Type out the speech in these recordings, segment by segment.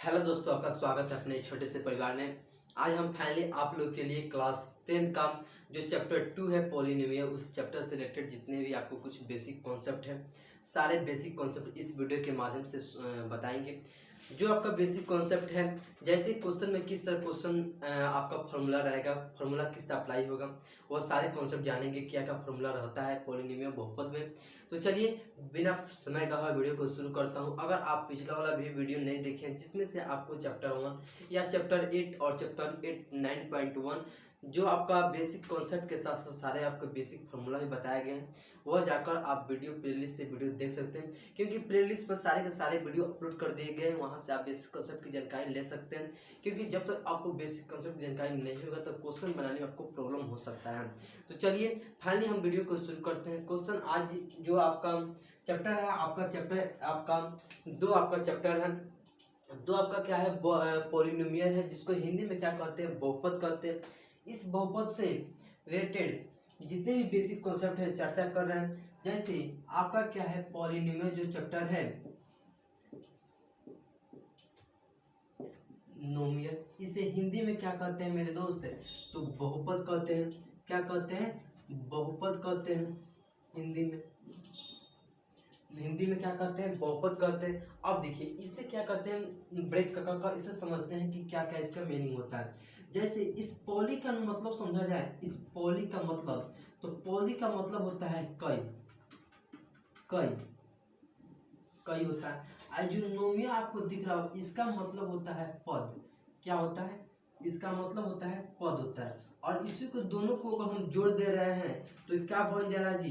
Hello दोस्तों, आपका स्वागत है अपने छोटे से परिवार में। आज हम फाइनली आप लोग के लिए क्लास 10 का जो चैप्टर 2 है पॉलिनोमियल, उस चैप्टर से रिलेटेड जितने भी आपको कुछ बेसिक कॉन्सेप्ट हैं, सारे बेसिक कॉन्सेप्ट इस वीडियो के माध्यम से बताएंगे। जो आपका बेसिक कॉन्सेप्ट है, जैसे क्वेश्चन में किस तरह क्वेश्चन आपका फॉर्मूला रहेगा, फॉर्मूला किस तरह अप्लाई होगा, वह सारे कॉन्सेप्ट जानेंगे। क्या क्या फॉर्मूला रहता है पॉलिनोमियल बहुपद में। तो चलिए बिना समय गवाए वीडियो को शुरू करता हूं। अगर आप पिछला वाला भी वीडियो नहीं देखे हैं जिसमें से आपको चैप्टर 1 या चैप्टर 8 और चैप्टर 8 9.1 जो आपका बेसिक कॉन्सेप्ट के साथ साथ सारे आपके बेसिक फार्मूला भी बताए गए हैं, वह जाकर आप वीडियो प्लेलिस्ट से वीडियो देख सकते हैं। क्योंकि प्लेलिस्ट पर सारे के सारे वीडियो अपलोड कर दिए गए हैं, वहाँ से आप बेसिक कॉन्सेप्ट की जानकारी ले सकते हैं। क्योंकि जब तक आपको बेसिक कॉन्सेप्ट की जानकारी नहीं होगा तो क्वेश्चन बनाने में आपको प्रॉब्लम हो सकता है। तो चलिए फाइनली हम वीडियो को शुरू करते हैं। क्वेश्चन आज जो आपका चैप्टर है, आपका चैप्टर आपका चैप्टर है दो, आपका क्या है, पॉलिनोमियल है, जिसको हिंदी में क्या कहते हैं, बहुपद कहते हैं। इस बहुपद से रिलेटेड जितने भी बेसिक कॉन्सेप्ट है चर्चा कर रहे हैं। जैसे आपका क्या है, पॉलिनोमियल जो चैप्टर है नोमियल, इसे हिंदी में क्या कहते हैं मेरे दोस्त, तो बहुपद कहते हैं। क्या कहते हैं, बहुपद कहते हैं। हिंदी में क्या कहते हैं, बहुपद कहते हैं। अब देखिए इससे क्या करते हैं, ब्रेक कर इसे समझते हैं कि क्या क्या इसका मीनिंग होता है। जैसे इस पॉली का मतलब समझा जाए, इस पॉली का मतलब, तो पॉली का मतलब होता है कई, कई कई होता है। और जो नोमिया आपको दिख रहा हो, इसका मतलब होता है पद। क्या होता है, इसका मतलब होता है पद होता है। और इसी को दोनों को अगर हम जोड़ दे रहे हैं तो क्या बन जाएगा जी,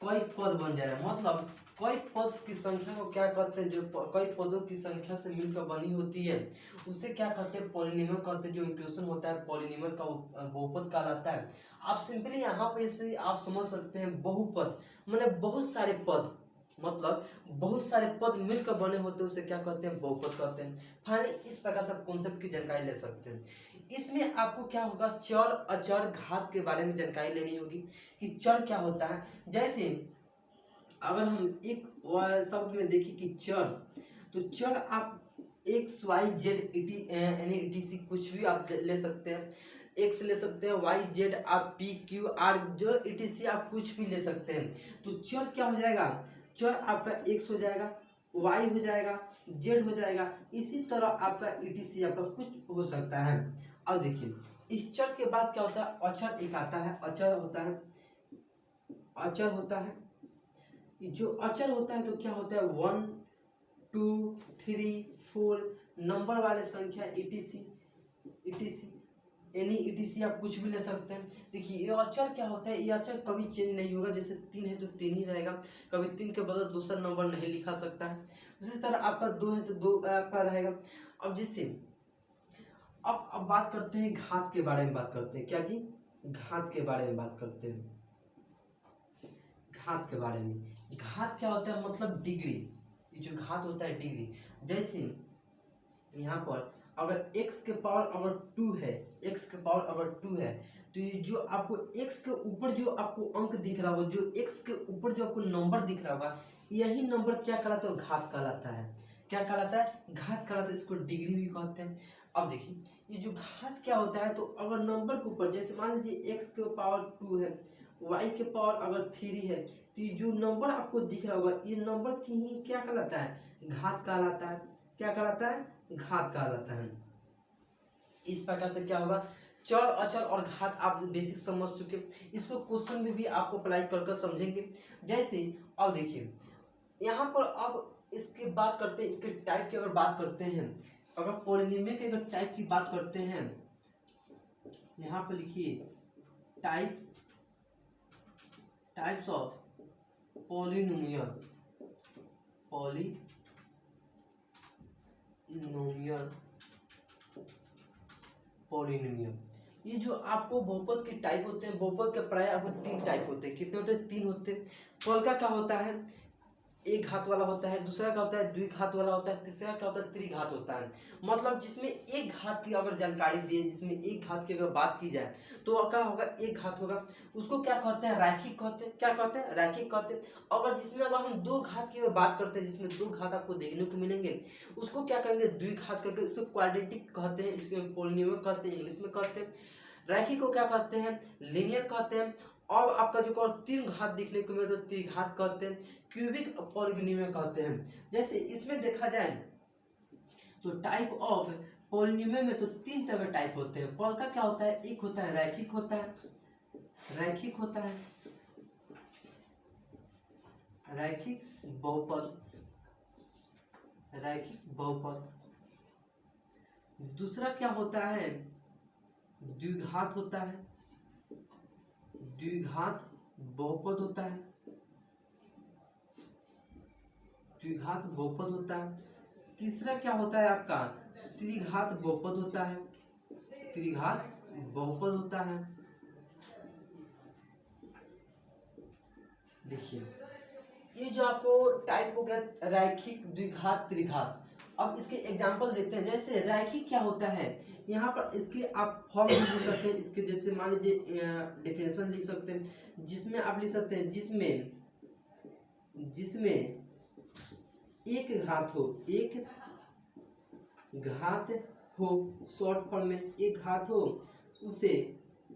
कई पद बन जाएगा। मतलब कई पद की संख्या को क्या कहते हैं, जो कई पदों की संख्या से मिलकर बनी होती है उसे क्या कहते हैं, पॉलिनोमियल कहते हैं। जो इक्वेशन होता है पॉलिनोमियल का बहुपद कहलाता है। आप सिंपली यहाँ पे इसे आप समझ सकते हैं, बहुपद मतलब बहुत सारे पद, मतलब बहुत सारे पद मिलकर बने होते हैं, उसे क्या कहते हैं, बहुपद कहते हैं। फाइनली इस प्रकार से आप कॉन्सेप्ट की जानकारी ले सकते हैं। इसमें आपको क्या होगा, चर अचर घात के बारे में जानकारी लेनी होगी कि चर क्या होता है। जैसे अगर हम एक शब्द में देखें कि चर, तो चर आप एक्स वाई जेड यानी इटीसी कुछ भी आप ले सकते हैं। एक्स ले सकते हैं, वाई जेड आप पी क्यू आर जो इटीसी आप कुछ भी ले सकते हैं। तो चर क्या हो जाएगा, चर आपका एक्स हो जाएगा, वाई हो जाएगा, जेड हो जाएगा। इसी तरह आपका ईटीसी आपका कुछ हो सकता है। अब देखिए इस चर के बाद क्या होता है, अचर एक आता है, अचर होता है, अचर होता है। जो अचर होता है तो क्या होता है, 1 2 3 4 नंबर वाले संख्या ईटीसी, ईटीसी एनी ईटीसी आप कुछ भी ले सकते हैं। देखिए ये अचर क्या होता है, ये अचर कभी चेंज नहीं होगा। जैसे 3 है तो 3 ही रहेगा, कभी 3 के बदले दूसरा नंबर नहीं लिखा सकता है। उसी तरह आपका 2 है तो 2 आपका रहेगा। अब जैसे अब बात करते हैं घात के बारे में, बात करते हैं क्या जी, घात के बारे में बात करते हैं। घात के बारे में, घात क्या होता है, मतलब डिग्री। ये जो घात होता है डिग्री। जैसे यहाँ पर अगर x के पावर अगर 2 है, x के पावर अगर 2 है, तो ये जो आपको x के ऊपर जो आपको अंक दिख रहा होगा, जो x के ऊपर जो आपको नंबर दिख रहा होगा, यही नंबर क्या कहलाता है, घात कहलाता है। क्या कहलाता है, घात कहलाता है। इसको डिग्री भी कहते हैं। अब देखिए ये जो घात क्या होता है, तो अगर नंबर के ऊपर, जैसे मान लीजिए x के पावर 2 है, y के पावर अगर 3 है, तो ये जो नंबर आपको दिख रहा होगा, ये नंबर की ही क्या कहलाता है, घात कहलाता है। क्या कहलाता है, घात कहलाता है। इस प्रकार से क्या होगा, चर अचर और घात आप बेसिक समझ चुके। इसको क्वेश्चन में भी आपको अप्लाई कर समझेंगे। जैसे अब देखिए यहाँ पर, अब इसके बात करते हैं, इसके टाइप की अगर बात करते हैं, अगर पॉलिनोमियल के अगर टाइप की बात करते हैं, यहाँ पर लिखिए टाइप्स ऑफ पॉलिनोमियल, पॉलिनोमियल। ये जो आपको बहुपद के टाइप होते हैं, बहुपद के प्राय आपको 3 टाइप होते हैं। कितने होते हैं, 3 होते हैं। पॉल का क्या होता है, एक घात वाला होता है, दूसरा क्या होता है द्विघात वाला होता है, तीसरा क्या होता है त्रिघात होता है। मतलब जिसमें एक घात की अगर जानकारी दी है, जिसमें एक घात की अगर बात की जाए तो क्या होगा, एक घात होगा, उसको क्या कहते हैं रैखिक कहते हैं। क्या कहते हैं रैखिक कहते हैं। अगर जिसमें अगर हम दो घात की अगर बात करते हैं, जिसमें दो घात आपको देखने को मिलेंगे, उसको क्या कहेंगे द्विघात करके, उसको क्वाड्रेटिक कहते हैं, इसको पॉलिनोमियल कहते हैं, इंग्लिश में कहते हैं। रैखिक को क्या कहते हैं लीनियर कहते हैं। और आपका जो तीन घात देखने को मिले तो त्रिघात कहते हैं, क्यूबिक पॉलिनोमियल कहते हैं। जैसे इसमें देखा जाए तो टाइप ऑफ पॉलिनोमियल में तो तीन तरह के टाइप होते हैं। पॉल का क्या होता है, एक होता है रैखिक होता है, रैखिक होता है, रैखिक बहुपद, रैखिक बहुपद। दूसरा क्या होता है द्विघात होता है, द्विघात बहुपद होता है, द्विघात बहुपद होता है। तीसरा क्या होता है आपका त्रिघात बहुपद होता है, त्रिघात बहुपद होता है। देखिए ये जो आपको टाइप हो गया रैखिक द्विघात त्रिघात। अब इसके एग्जांपल देखते हैं। जैसे रैखिक क्या होता है, यहाँ पर इसके आप फॉर्म लिख सकते हैं। इसके जैसे मान लीजिए डेफिनेशन लिख सकते हैं, जिसमें आप लिख सकते हैं जिसमें जिसमें एक घात हो, एक घात हो, शॉर्ट फॉर्म में एक घात हो, उसे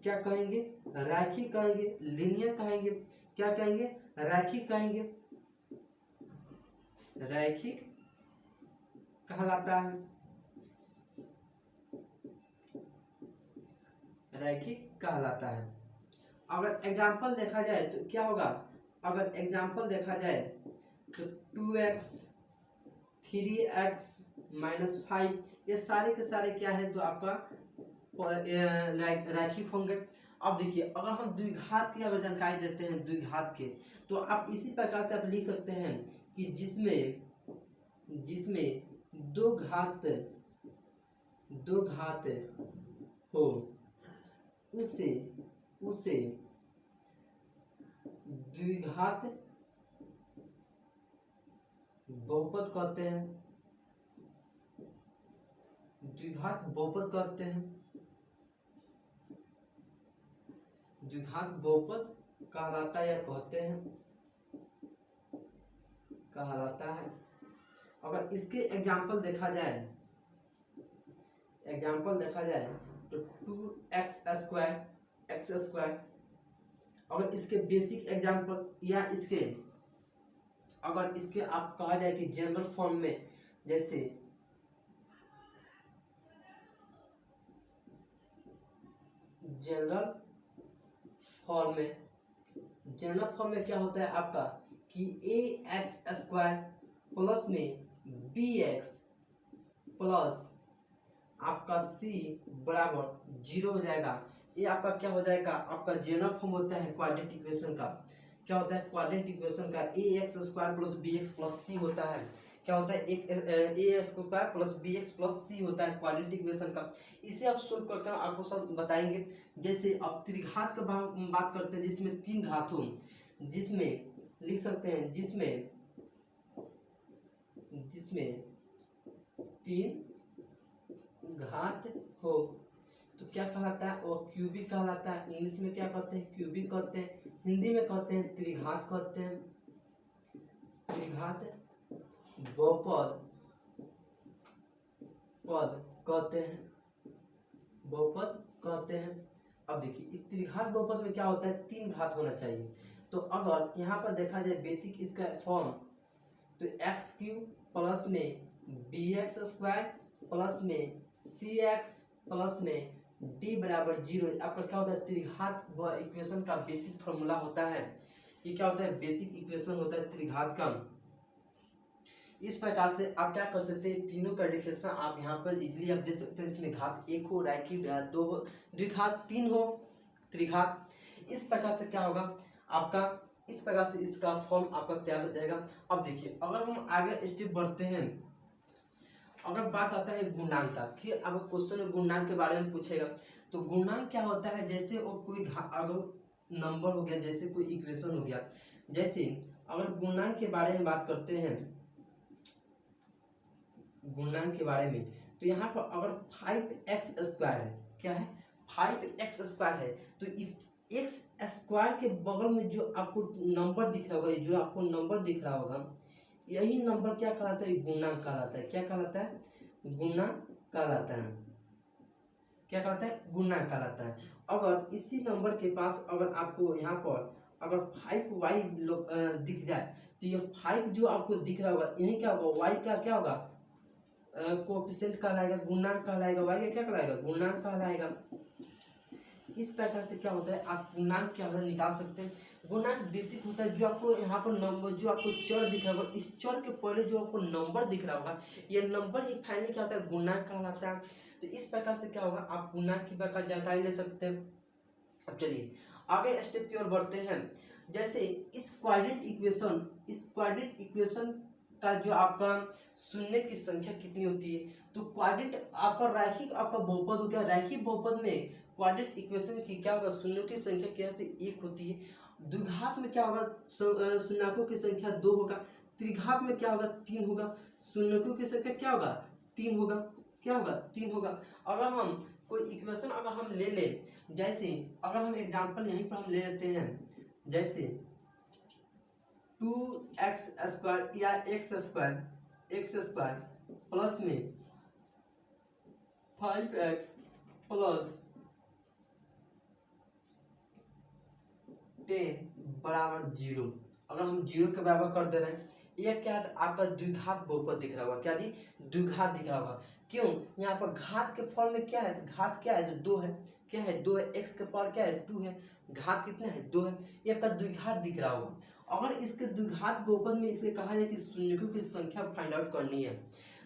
क्या कहेंगे रैखिक कहेंगे, लीनियर कहेंगे, क्या कहेंगे रैखिक कहेंगे, रैखिक कहलाता है, रैखिक कहलाता है। अगर एग्जाम्पल देखा जाए तो क्या होगा, अगर एग्जाम्पल देखा जाए तो 2x 3x -5 ये सारे के सारे क्या है तो आपका रैखिक होंगे। अब देखिए अगर हम द्विघात की अगर जानकारी देते हैं द्विघात के, तो आप इसी प्रकार से आप लिख सकते हैं कि जिसमें जिसमें दो घात हो, उसे उसे द्विघात बहुपद कहते हैं, द्विघात बहुपद कहते हैं, द्विघात बहुपद कहलाता है या कहते हैं, कहलाता है। अगर इसके एग्जाम्पल देखा जाए, एग्जाम्पल देखा जाए तो 2x² x²। अगर इसके बेसिक एग्जाम्पल या इसके अगर इसके आप कहा जाए कि जनरल फॉर्म में, जैसे जनरल फॉर्म में, जनरल फॉर्म में क्या होता है आपका कि ax² प्लस में bx प्लस आपका c बराबर 0 हो जाएगा। ये आपका क्या हो जाएगा, आपका जनरल फॉर्म होता है क्वाड्रेटिक इक्वेशन का। क्या होता है क्वाड्रेटिक इक्वेशन का ax² plus bx plus c होता है। क्या होता है एक ax² plus bx plus c होता है क्वाड्रेटिक इक्वेशन का। इसे आप सोल्व करके आपको सब बताएंगे। जैसे आप त्रिघात का बात करते हैं जिसमें तीन घात हो, जिसमें लिख सकते हैं जिसमें तीन घात हो तो क्या कहलाता है वो क्यूबिक कहलाता है। इंग्लिश में क्या कहते हैं क्यूबिक कहते हैं, हिंदी में कहते हैं त्रिघात कहते हैं, त्रिघात बहुपद कहते हैं, बहुपद कहते हैं। अब देखिए इस त्रिघात बहुपद में क्या होता है तीन घात होना चाहिए। तो अगर यहाँ पर देखा जाए बेसिक इसका फॉर्म तो x³ प्लस में bx² प्लस में cx प्लस में d बराबर 0 आपका क्या होता है त्रिघात इक्वेशन का बेसिक फॉर्मूला होता है। ये क्या होता है बेसिक इक्वेशन होता है त्रिघात का। इस प्रकार से आप क्या कर सकते हैं तीनों का डिफरेंस आप यहाँ पर इजीली आप दे सकते हैं। इसमें घात एक हो, रैखिक दो हो, द्विघात तीन हो, त्रिघात। इस प्रकार से क्या होगा आपका, इस प्रकार से इसका फॉर्म आपका तैयार हो जाएगा। अब देखिए अगर हम आगे स्टेप बढ़ते हैं, अगर बात आता है गुणांक का कि अब क्वेश्चन गुणांक के बारे में पूछेगा तो गुणांक क्या होता है, जैसे वो कोई अगर नंबर हो गया, जैसे कोई इक्वेशन हो गया, जैसे अगर गुणनांक के बारे में बात करते हैं, गुणनांक के बारे में, तो यहाँ पर अगर 5x² है, क्या है 5x² है, तो इफ एक्स स्क्वायर के बगल में जो आपको नंबर दिख रहा होगा, जो आपको नंबर दिख रहा होगा, यही नंबर क्या कहलाता है, गुणनांक कहलाता है। क्या कहलाता है, गुणनांक कहलाता है। क्या कहलाता है, गुणनांक कहलाता है। अगर इसी नंबर के पास अगर आपको यहाँ पर अगर 5y दिख जाए, तो ये 5 जो आपको दिख रहा होगा, यही क्या होगा, y का क्या होगा, कोएफिशिएंट कहलाएगा, गुणनांक कहलाएगा। y का क्या कहलाएगा, गुणनांक कहलाएगा। इस प्रकार से क्या होता है, आप गुणनांक क्या होता है निकाल सकते हैं। गुणनांक बेसिक होता है, जो आपको यहाँ पर नंबर, जो आपको चर दिख रहा होगा, इस चर के पहले जो आपको नंबर दिख रहा होगा, ये नंबर ही फाइनली क्या होता है, गुणनांक कहलाता है। तो इस प्रकार से क्या होगा, आप गुणनांक की प्रकार जानकारी ले सकते हैं। अब चलिए आगे स्टेप की ओर बढ़ते हैं। जैसे इस क्वाड्रेंट इक्वेशन का जो आपका शून्य की संख्या कितनी होती है, तो क्वाड्रेंट आपका रैखिक आपका बहुपद हो गया। रैखिक बहुपद में क्वाड्रेंट इक्वेशन की क्या होगा, शून्यों की संख्या क्या होती है, 1 होती है। द्विघात में क्या होगा, शून्यकों की संख्या 2 होगा। त्रिघात में क्या होगा, 3 होगा। शून्यकों की संख्या क्या होगा, 3 होगा। क्या होगा, 3 होगा। अगर हम कोई इक्वेशन अगर हम ले लें, जैसे अगर हम एग्जांपल यहीं पर हम ले लेते हैं, जैसे 2x² या x² प्लस में 5x प्लस 10 बराबर 0। अगर हम 0 के बराबर कर दे रहे हैं, यह क्या है, आपका द्विघात बहुपद दिख रहा होगा। क्या जी, द्विघात दिख रहा होगा। क्यों, यहाँ पर घात के फॉर्म में क्या है, घात क्या है, जो 2 है, क्या है 2 है, x के पावर क्या है 2 है, घात कितना है 2 है, ये आपका द्विघात दिख रहा होगा। अगर इसके द्विघात बहुपद में इसे कहा जाए कि शून्यकों की संख्या फाइंड आउट करनी है,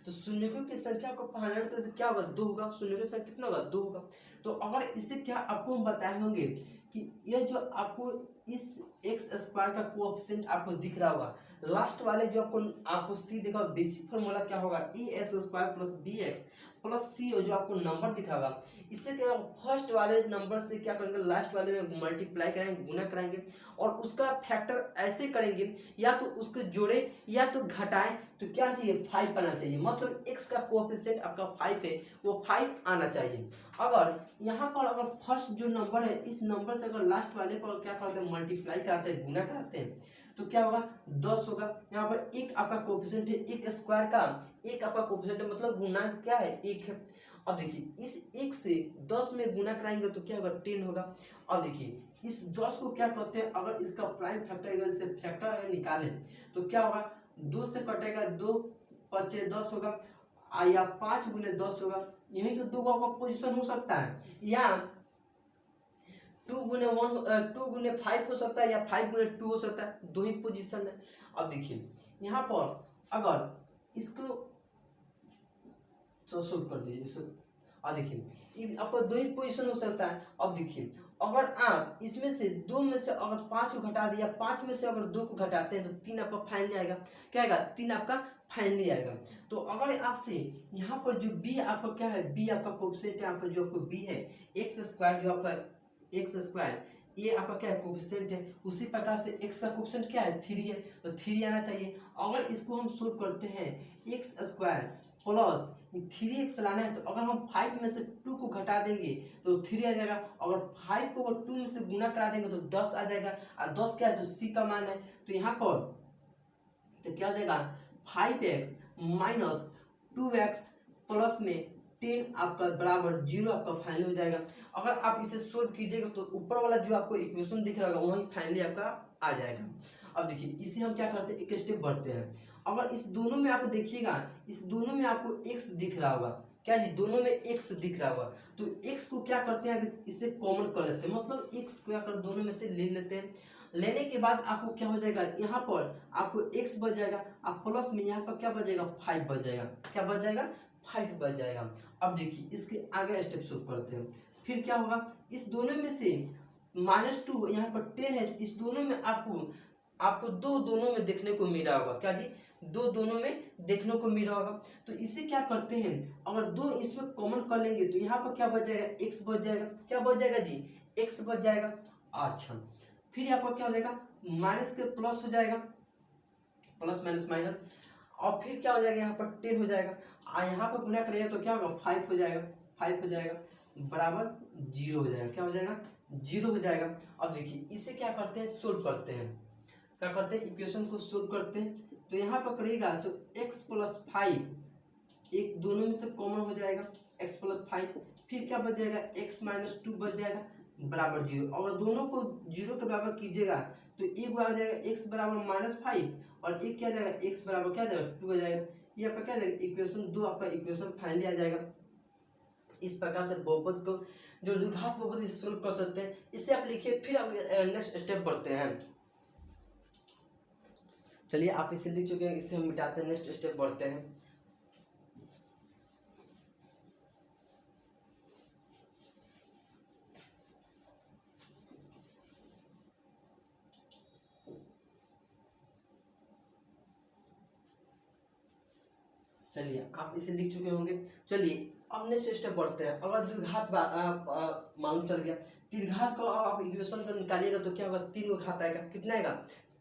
तो शून्यकों की संख्या को फाइंड आउट करने क्या होगा, 2 होगा। शून्यकों की संख्या कितना होगा, 2 होगा। तो अगर इसे क्या आपको हम बताए होंगे कि यह जो आपको इस x² का कोएफिशिएंट आपको दिख रहा होगा, लास्ट वाले जो आपको सी देखा, बेसिक फार्मूला क्या होगा, a² प्लस bx प्लस सी, जो आपको नंबर दिख रहा होगा, इससे क्या फर्स्ट वाले नंबर से क्या करेंगे, लास्ट वाले में मल्टीप्लाई कराएंगे, गुना कराएंगे, और उसका फैक्टर ऐसे करेंगे, या तो उसको जोड़े या तो घटाएं, तो क्या चाहिए 5 आना चाहिए। मतलब x का कोएफिशिएंट आपका 5 है, वो 5 आना चाहिए। अगर यहाँ पर अगर फर्स्ट जो नंबर है, इस नंबर से अगर लास्ट वाले पर क्या करते हैं, मल्टीप्लाई कराते हैं, गुना कराते हैं, तो क्या होगा, 10 होगा। यहाँ पर एक आपका कोएफिशिएंट है, एक स्क्वायर का एक आपका कोएफिशिएंट है, मतलब गुणा क्या है, 1 है। अब देखिए इस 1 से 10 में गुना कराएंगे तो क्या होगा, 10 होगा। अब देखिए इस 10 को क्या करते हैं, अगर इसका प्राइम फैक्टर अगर इसे फैक्टर अगर निकालें तो क्या होगा, 2 से कटेगा, 2 5 10 होगा, या 5 गुने 10 होगा। यही तो 2 का पोजीशन हो सकता है, या 2 गुने 5 हो सकता है, या 5 गुने 2 हो सकता है, 2 ही पोजीशन है। अब देखिए यहाँ पर अगर इसको शूट कर दीजिए इसको, और देखिए आपका 2 ही पोजीशन हो सकता है। अब देखिए अगर आप इसमें से 2 में से अगर 5 को घटा दिया, 5 में से अगर 2 को घटाते हैं तो 3 आपका फाइनली आएगा। क्या आएगा, 3 आपका फाइनली आएगा। तो अगर आपसे यहाँ पर जो b आपका क्या है, b आपका कोएफिशिएंट है, यहाँ पर जो आपको b है x² जो आपका x², ये आपका क्या है, कोएफिशिएंट है। उसी प्रकार से x का कोएफिशिएंट क्या है, 3 है, तो 3 आना चाहिए। अगर इसको हम शूट करते हैं x² प्लस 3x लाना है, तो अगर हम 5 में से 2 को घटा देंगे तो 3 आ जाएगा। अगर 5 को अगर 2 में से गुना करा देंगे तो 10 आ जाएगा, और 10 क्या है, जो c का मान है। तो यहाँ पर तो क्या हो जाएगा, 5x माइनस 2x प्लस में 10 आपका बराबर 0 आपका फाइनल हो जाएगा। अगर आप इसे सोल्व कीजिएगा तो ऊपर वाला जो आपको इक्वेशन दिख रहा होगा वही फाइनली आपका आ जाएगा। अब देखिए इसे हम क्या करते हैं, एक स्टेप बढ़ते हैं। अगर इस दोनों में आप देखिएगा, इस दोनों में आपको x दिख रहा होगा, क्या जी, दोनों में x दिख रहा होगा, तो x को क्या करते हैं, इसे कॉमन कर लेते हैं, मतलब x को क्या कर दोनों में से ले लेते हैं। लेने के बाद आपको क्या हो जाएगा, यहाँ पर आपको x बच जाएगा, आप प्लस में यहाँ पर क्या बच जाएगा, 5 बच जाएगा। क्या बच जाएगा, 5 बच जाएगा। अब देखिए इसके आगे स्टेप शुरू करते हैं। फिर क्या होगा, इस दोनों में से -2 यहाँ पर 10 है, इस दोनों में आपको दोनों में देखने को मिल रहा होगा। क्या जी, दोनों में देखने को मिल रहा होगा। तो इसे क्या करते हैं, अगर 2 इसमें कॉमन कर लेंगे तो यहाँ पर क्या बच जाएगा, x बच जाएगा। क्या बच जाएगा जी, x बच जाएगा। अच्छा फिर यहाँ पर क्या हो जाएगा, माइनस के प्लस हो जाएगा, प्लस माइनस माइनस, और फिर क्या हो जाएगा यहाँ पर 10 हो जाएगा, और यहाँ पर गुना करेंगे तो क्या होगा 5 हो जाएगा, 5 हो जाएगा बराबर 0 हो जाएगा, क्या हो जाएगा 0 हो जाएगा। अब देखिए इसे क्या करते हैं, सोल्व करते हैं, क्या करते हैं इक्वेशन को सोल्व करते हैं। तो यहाँ पर करिएगा तो x प्लस 5 एक दोनों में से कॉमन हो जाएगा, x प्लस 5, फिर क्या बच जाएगा x माइनस 2 बच जाएगा बराबर 0। और दोनों को 0 के बराबर कीजिएगा तो एक आ जाएगा x बराबर -5 और एक क्या जाएगा x बराबर क्या जाएगा 2 आ जाएगा। ये आपका क्या जाएगा इक्वेशन 2 आपका इक्वेशन फाइनली आ जाएगा। इस प्रकार से बहुपद को जो द्विघात बहुपद इसे सोल्व कर सकते हैं। इसे आप लिखिए, फिर आप नेक्स्ट स्टेप बढ़ते हैं। चलिए आप इसे लिख चुके हैं, इसे हम मिटाते हैं, नेक्स्ट स्टेप बढ़ते हैं। चलिए आप इसे लिख चुके होंगे। चलिए अब नेक्स्ट स्टेप बढ़ते हैं। अगर द्विघात मालूम चल गया, त्रिघात को आप इक्वेशन को निकालिएगा तो क्या होगा 3 घात आएगा, कितना आएगा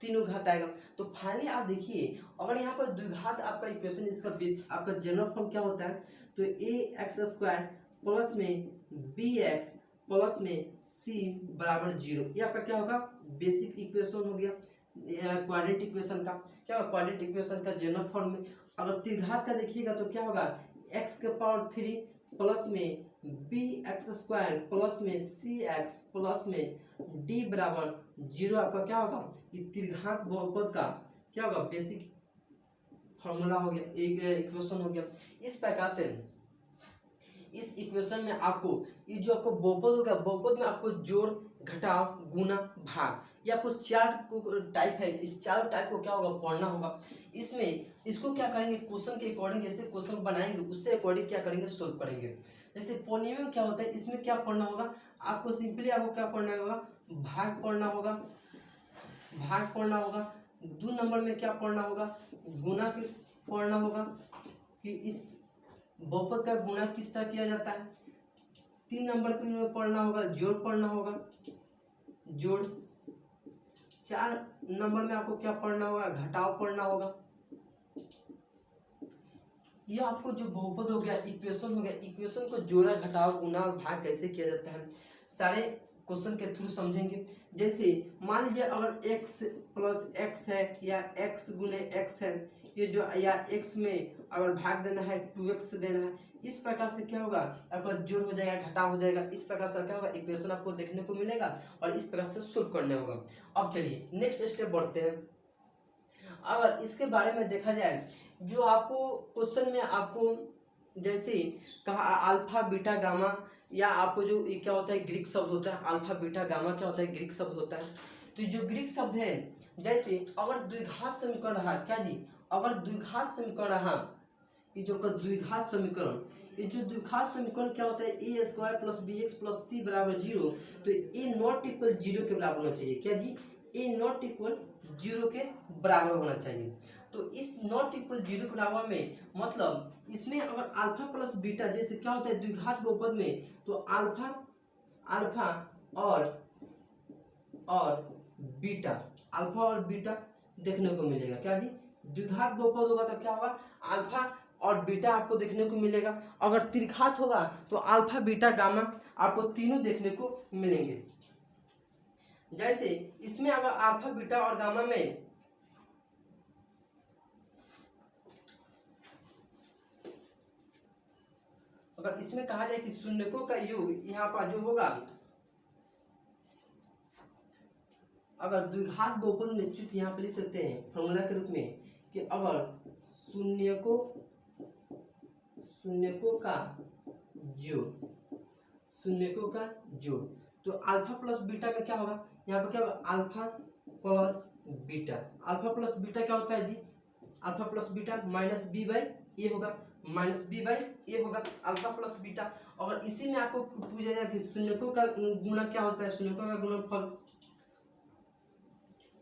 3 घात आएगा। तो फाइनली आप देखिए अगर यहाँ पर द्विघात आपका इक्वेशन इसका बेस आपका जनरल फॉर्म क्या होता है, तो ax² प्लस में bx प्लस में c बराबर 0, ये आपका क्या होगा बेसिक इक्वेशन हो गया क्वाड्रेटिक इक्वेशन का। क्या होगा क्वाड्रेटिक इक्वेशन का जनरल फॉर्म में। अगर त्रिघात का देखिएगा तो क्या होगा x के पावर 3 प्लस में bx² प्लस में cx प्लस में d बराबर 0 आपका क्या होगा ये त्रिघात बहुपद का क्या होगा बेसिक फॉर्मूला हो गया, एक इक्वेशन हो गया। इस प्रकार से इस इक्वेशन में आपको ये जो आपको बहुपद हो गया, बहुपद में आपको जोड़ घटाव गुना भाग, ये आपको 4 टाइप है, इस 4 टाइप को क्या होगा पढ़ना होगा। इसमें इसको क्या करेंगे क्वेश्चन के अकॉर्डिंग, जैसे क्वेश्चन बनाएंगे उससे अकॉर्डिंग क्या करेंगे सोल्व करेंगे। जैसे पॉलिनोमियल में क्या होता है, इसमें क्या पढ़ना होगा आपको, सिंपली आपको क्या पढ़ना होगा भाग पढ़ना होगा, भाग पढ़ना होगा। 2 नंबर में क्या पढ़ना होगा गुना पढ़ना होगा कि इस बहुपद का गुना किस तरह किया जाता है। 3 नंबर पे पढ़ना होगा जोड़ पढ़ना होगा, जोड़। 4 नंबर में आपको क्या पढ़ना होगा घटाव पढ़ना होगा। ये आपको जो बहुपद हो गया इक्वेशन हो गया, इक्वेशन को जोड़ा घटाव गुना और भाग कैसे किया जाता है सारे क्वेश्चन के थ्रू समझेंगे। जैसे मान लीजिए अगर x प्लस x है या x गुने x है, ये जो या x में अगर भाग देना है 2x देना है, इस प्रकार से क्या होगा आपका जोड़ हो जाएगा घटाव हो जाएगा। इस प्रकार से क्या होगा इक्वेशन आपको देखने को मिलेगा और इस प्रकार से सोल्व करने होगा। अब चलिए नेक्स्ट स्टेप बढ़ते हैं। अगर इसके बारे में देखा जाए जो आपको क्वेश्चन में आपको जैसे कहा अल्फा बीटा गामा, या आपको जो क्या होता है ग्रीक शब्द होता है अल्फा बीटा गामा, क्या होता है ग्रीक शब्द होता है। तो जो ग्रीक शब्द है जैसे अगर द्विघात समीकरण रहा क्या जी, अगर द्विघात समीकरण रहा ये जो द्विघात समीकरण, ये जो द्विघात समीकरण क्या होता है a² plus bx plus c बराबर 0, तो a नॉट इक्वल 0 के बराबर होना चाहिए। क्या जी a नॉट इक्वल 0 के बराबर होना चाहिए। तो इस नॉट इक्वल 0 के बराबर में मतलब इसमें अगर अल्फा प्लस बीटा, जैसे क्या होता है द्विघात बहुपद में तो अल्फा अल्फा और बीटा, अल्फा और बीटा देखने को मिलेगा। क्या जी द्विघात बहुपद होगा तो क्या होगा अल्फा और बीटा आपको देखने को मिलेगा। अगर त्रिघात होगा तो अल्फा बीटा गामा आपको तीनों देखने को मिलेंगे। जैसे इसमें अगर अल्फा बीटा और गामा में अगर इसमें कहा जाए कि शून्यकों का योग यहाँ पर जो होगा, अगर द्विघात बहुपद में चूंकि यहाँ पे लिख सकते हैं फॉर्मूला के रूप में कि अगर शून्यकों का जोड़, तो अल्फा प्लस बीटा में क्या होगा यहाँ पर क्या होगा alpha plus beta. Alpha plus beta क्या होता है जी alpha plus beta minus B by a होगा, माइनस बी बाई ए होगा अल्फा प्लस बीटा। और इसी में आपको पूछा जाए कि शून्यकों का गुणा क्या होता है, शून्यकों का गुणनफल।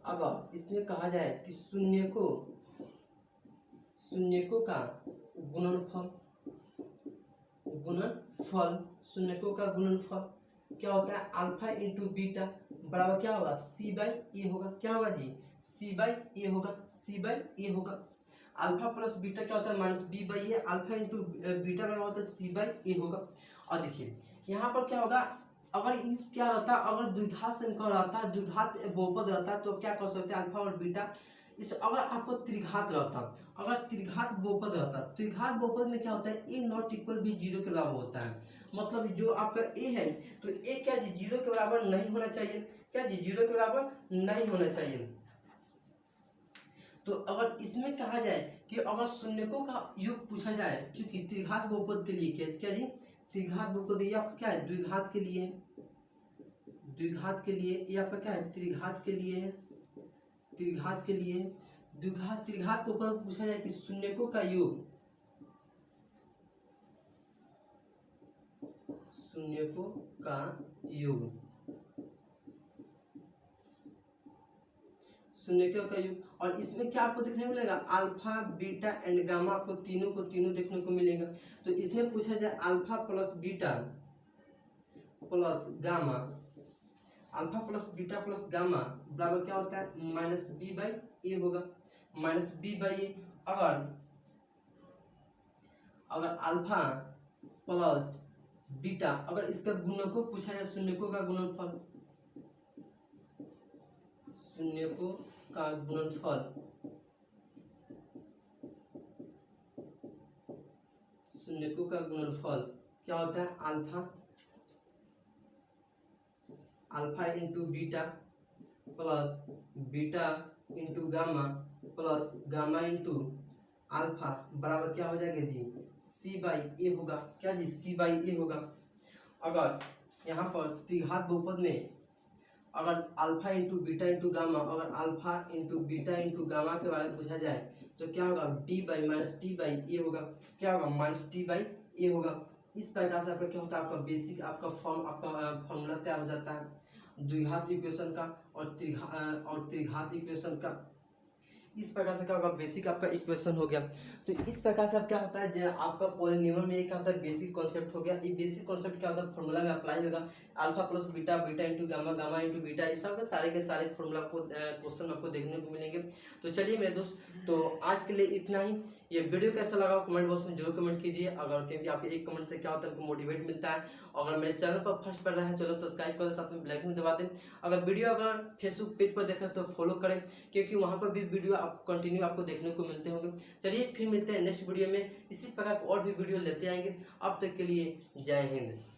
अगर इसमें कहा जाए कि शून्यकों का गुणनफल शून्यकों का गुणनफल क्या होता है अल्फा इंटू बीटा बराबर क्या होगा सी बाई ए होगा। क्या होगा जी सी बाई ए होगा, सी बाई ए होगा। अल्फा प्लस बीटा क्या होता है minus B by A, alpha into beta बराबर होता है सी बाई ए होगा। और देखिए यहाँ पर क्या होगा, अगर इस क्या रहता, अगर द्विघात समीकरण रहता, द्विघात बहुपद रहता तो क्या कर सकते हैं अल्फा और बीटा। इस अगर आपको त्रिघात रहता, अगर त्रिघात बहुपद रहता, त्रिघात बहुपद में क्या होता है ए नॉट इक्वल भी जीरो के बराबर होता है। मतलब जो आपका ए है तो ए क्या जी जीरो के बराबर नहीं होना चाहिए, क्या जी जीरो के बराबर नहीं होना चाहिए। तो अगर इसमें कहा जाए कि अगर शून्यकों का योग पूछा जाए, चूंकि त्रिघात बहुपद के लिए क्या जी त्रिघात बहुपद ये आपका क्या है द्विघात के लिए, द्विघात के लिए ये आपका क्या है त्रिघात के लिए, त्रिघात के लिए द्विघात त्रिघात बहुपद पूछा जाए कि शून्यकों का योग, शून्यकों का योग, शून्यकों का योग। और इसमें क्या आपको देखने को मिलेगा अल्फा बीटा एंड गामा, आपको तीनों को तीनों देखने को मिलेगा। तो इसमें पूछा जाए alpha plus beta plus gamma, alpha plus beta plus gamma बराबर क्या होता है माइनस बी बाई ए होगा, माइनस बी बाई ए। अगर अल्फा प्लस बीटा अगर इसका गुणकों पूछा जाए, शून्यकों का गुणनफल, शून्यकों का गुणनफल, शून्यकों का गुणनफल क्या होता है alpha, alpha into beta plus beta into gamma plus gamma into alpha बराबर क्या हो जाएगा जी सी बाई ए होगा, क्या जी सी बाई ए होगा। अगर यहाँ पर त्रिघात बहुपद में अगर alpha into beta into gamma, अगर alpha into beta into gamma के बारे में पूछा जाए तो क्या होगा d by minus t by a होगा, क्या होगा माइनस टी बाई ए होगा। इस प्रकार से आपका क्या होता है आपका बेसिक आपका फॉर्मूला तैयार हो जाता है द्विघात इक्वेशन का और त्रिघात इक्वेशन का। इस प्रकार से क्या होगा बेसिक आपका इक्वेशन हो गया। तो इस प्रकार से अब क्या होता है जो आपका पॉलिनॉमियल में क्या होता है बेसिक कॉन्सेप्ट हो गया। ये बेसिक कॉन्सेप्ट क्या होता है फॉर्मूला में अप्लाई होगा, alpha plus beta, beta into gamma, gamma into beta, इस सब के सारे फॉर्मूला आपको क्वेश्चन आपको देखने को मिलेंगे। तो चलिए मेरे दोस्त, तो आज के लिए इतना ही। ये वीडियो कैसा लगा कमेंट बॉक्स में जरूर कमेंट कीजिए, अगर क्योंकि आपके एक कमेंट से क्या होता है हमको मोटिवेट मिलता है। अगर मेरे चैनल पर फर्स्ट पढ़ रहे हैं चलो सब्सक्राइब करें, साथ में बेल आइकन दबा दें। अगर वीडियो अगर फेसबुक पेज पर देखें तो फॉलो करें, क्योंकि वहाँ पर भी वीडियो आप कंटिन्यू आपको देखने को मिलते होंगे। चलिए फिर मिलते हैं नेक्स्ट वीडियो में, इसी प्रकार और भी वीडियो लेते आएंगे। अब तक के लिए जय हिंद।